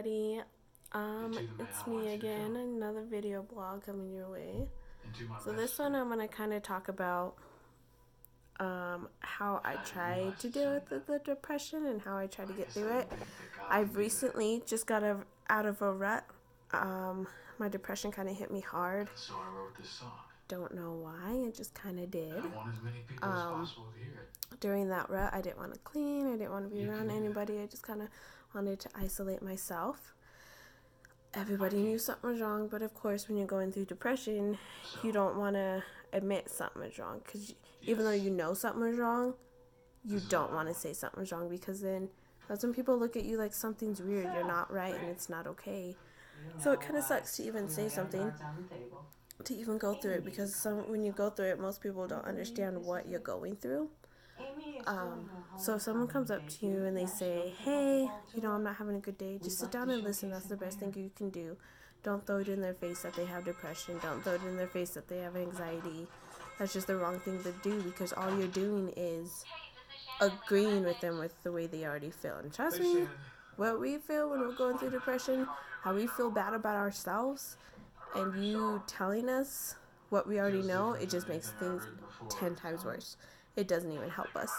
everybody. It's me again, another video blog coming your way. So this one I'm gonna kind of talk about how I try to deal with the depression and how I try to get through it. I've recently just got out of a rut. My depression kind of hit me hard. So I wrote this song. Don't know why, it just kind of did. I want as many people as possible to hear it. During that rut, I didn't want to clean, I didn't want to be around anybody, I just kind of wanted to isolate myself. Everybody knew something was wrong, but of course when you're going through depression, you don't want to admit something was wrong, because even though you know something was wrong, you don't want to say something was wrong, because then that's when people look at you like something's weird, you're not right, and it's not okay. So it kind of sucks to even say something, to even go through it, because when you go through it, most people don't understand what you're going through. So if someone comes up to you and they say, hey, I'm not having a good day, just sit down and listen. That's the best thing you can do. Don't throw it in their face that they have depression. Don't throw it in their face that they have anxiety. That's just the wrong thing to do, because all you're doing is agreeing with them with the way they already feel. And trust me, what we feel when we're going through depression, how we feel bad about ourselves, and you telling us what we already know, it just makes things 10 times worse. It doesn't even help us.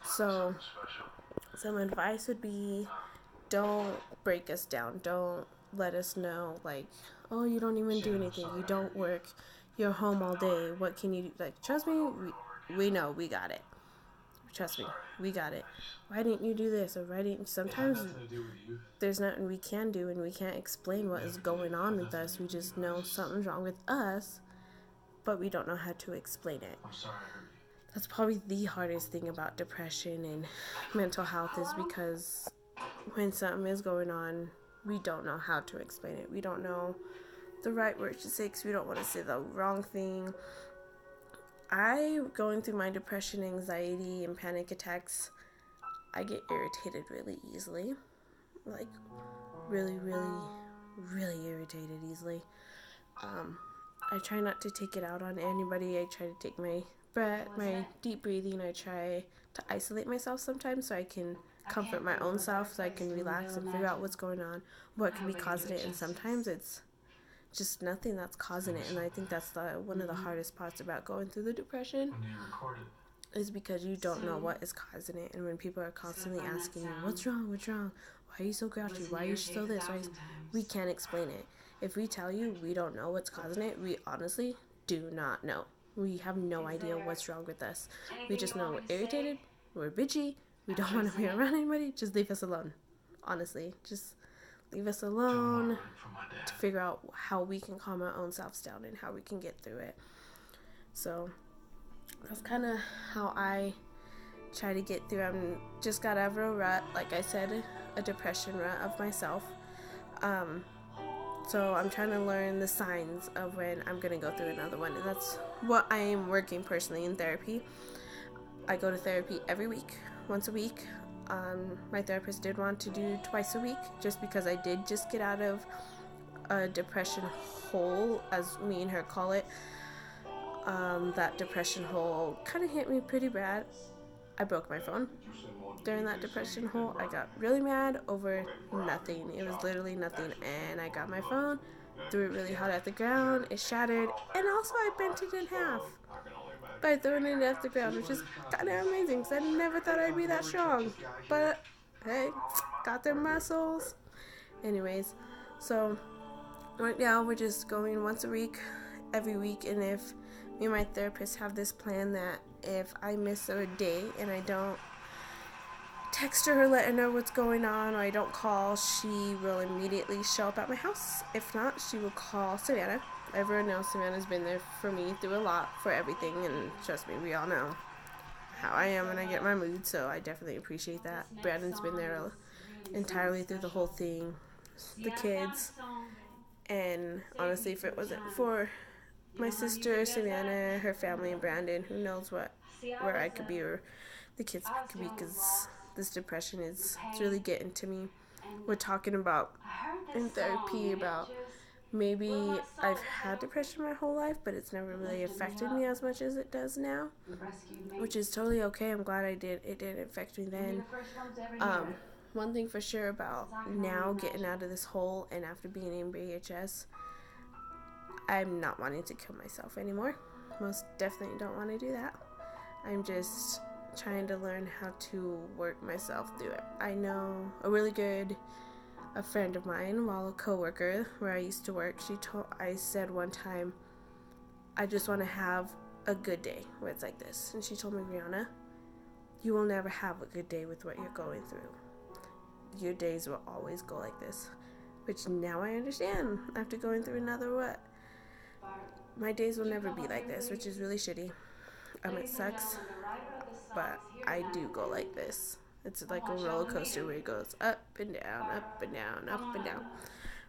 So some advice would be, don't break us down. Don't let us know, like, oh, you don't even do anything. You don't work. You're home all day. What can you do? Like, trust me, we know. We got it. Trust me, we got it. Why didn't you do this? Or why didn't... Sometimes there's nothing we can do, and we can't explain what is going on with us. We just know something's wrong with us, but we don't know how to explain it. I'm sorry I hurt you. That's probably the hardest thing about depression and mental health, is because when something is going on, we don't know how to explain it. We don't know the right words to say, because we don't want to say the wrong thing. Going through my depression, anxiety, and panic attacks, I get irritated really easily. Like, really, really, really irritated easily. I try not to take it out on anybody. I try to take my deep breathing. I try to isolate myself sometimes so I can comfort my own self, so I can relax and figure out what's going on, what could be causing it. And sometimes it's just nothing that's causing it. And I think that's one of the hardest parts about going through the depression, is because you don't know what is causing it. And when people are constantly asking you, what's wrong, why are you so grouchy, why are you so this, we can't explain it. If we tell you we don't know what's causing it, we honestly do not know. We have no idea what's wrong with us. We just know we're irritated, we're bitchy, we don't want to be around anybody. Just leave us alone. Honestly, just leave us alone to figure out how we can calm our own selves down and how we can get through it. So that's kind of how I try to get through. I'm just got out of a rut, like I said, a depression rut of myself. So I'm trying to learn the signs of when I'm going to go through another one. And that's what I am working personally in therapy. I go to therapy every week, once a week. My therapist did want to do twice a week, just because I did just get out of a depression hole, as me and her call it. That depression hole kind of hit me pretty bad. I broke my phone. During that depression hole, I got really mad over nothing. It was literally nothing. And I got my phone, threw it really hard at the ground, it shattered, and also I bent it in half by throwing it at the ground, which is kind of amazing, because I never thought I'd be that strong. But hey, got their muscles. Anyways, so right now we're just going once a week, every week. And if me and my therapist have this plan that if I miss a day and I don't text her, let her know what's going on, or I don't call, she will immediately show up at my house. If not, she will call Savannah. Everyone knows Savannah's been there for me through a lot, for everything, and trust me, we all know how I am when I get my mood, so I definitely appreciate that. Brandon's been there entirely through the whole thing, the kids, and honestly, if it wasn't for my sister, Savannah, her family, and Brandon, who knows where I could be, or the kids could be, because this depression it's really getting to me. We're talking about in therapy about maybe I've had depression my whole life, but it's never really affected me as much as it does now, which is totally okay. I'm glad it didn't affect me then. one thing for sure about now getting out of this hole and after being in BHS, I'm not wanting to kill myself anymore. Most definitely don't want to do that. I'm just trying to learn how to work myself through it. I know a friend of mine, while a coworker where I used to work, I said one time, I just want to have a good day where it's like this. And she told me, Brianna, you will never have a good day with what you're going through. Your days will always go like this. Which now I understand after going through another what. My days will never be like this, which is really shitty. It sucks, but I do go like this. It's like a roller coaster where it goes up and down, up and down, up and down,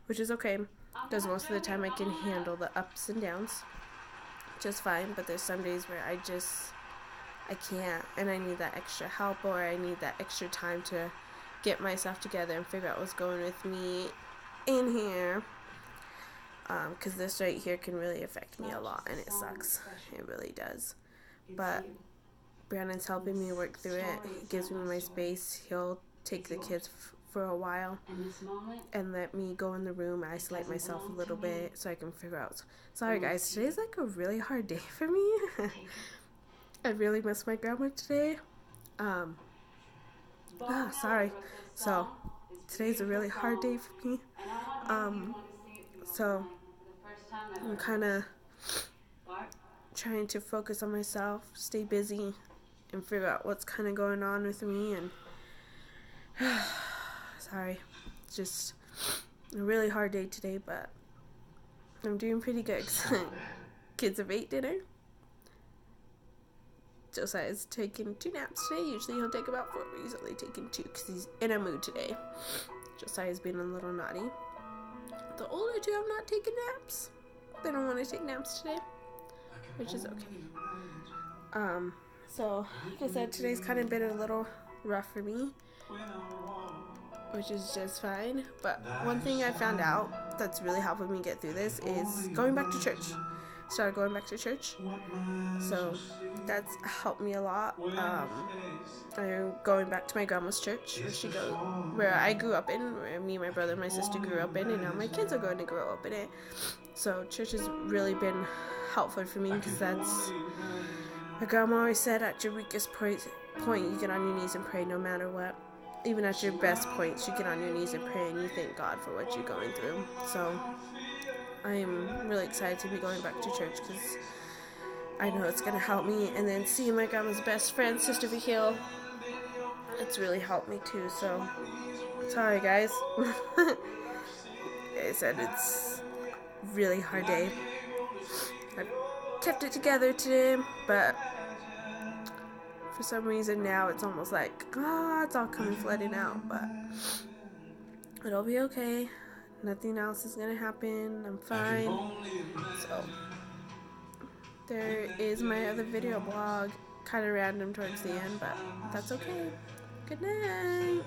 which is okay because most of the time I can handle the ups and downs just fine. But there's some days where I can't, and I need that extra help, or I need that extra time to get myself together and figure out what's going with me in here. Because this right here can really affect me a lot, and it sucks. It really does. But Brandon's helping me work through it. He gives me my space. He'll take the kids for a while and let me go in the room, isolate myself a little bit so I can figure out. Sorry guys, today's like a really hard day for me. I really miss my grandma today. Sorry. So today's a really hard day for me. So I'm kind of trying to focus on myself, stay busy, and figure out what's kind of going on with me. And sorry, it's just a really hard day today, but I'm doing pretty good. Kids have ate dinner. Josiah's taking 2 naps today. Usually he'll take about 4, but he's only taking 2 because he's in a mood today. Josiah's been a little naughty. The older 2 have not taken naps. They don't want to take naps today, which is okay. So, like I said, today's kind of been a little rough for me, which is just fine. But one thing I found out that's really helping me get through this is going back to church. Started going back to church, so that's helped me a lot. I'm going back to my grandma's church where I grew up in, where me, my brother, and my sister grew up in, and now my kids are going to grow up in it. So church has really been helpful for me because that's, my grandma always said, at your weakest point, you get on your knees and pray no matter what. Even at your best points, you get on your knees and pray and you thank God for what you're going through. So I'm really excited to be going back to church because I know it's going to help me. And then seeing my grandma's best friend, Sister Vihil, it's really helped me too. So, sorry guys. Like I said, it's a really hard day. I kept it together today, but for some reason now it's almost like, it's all coming flooding out. But it'll be okay. Nothing else is going to happen. I'm fine. So, there is my other video blog. Kind of random towards the end, but that's okay. Good night.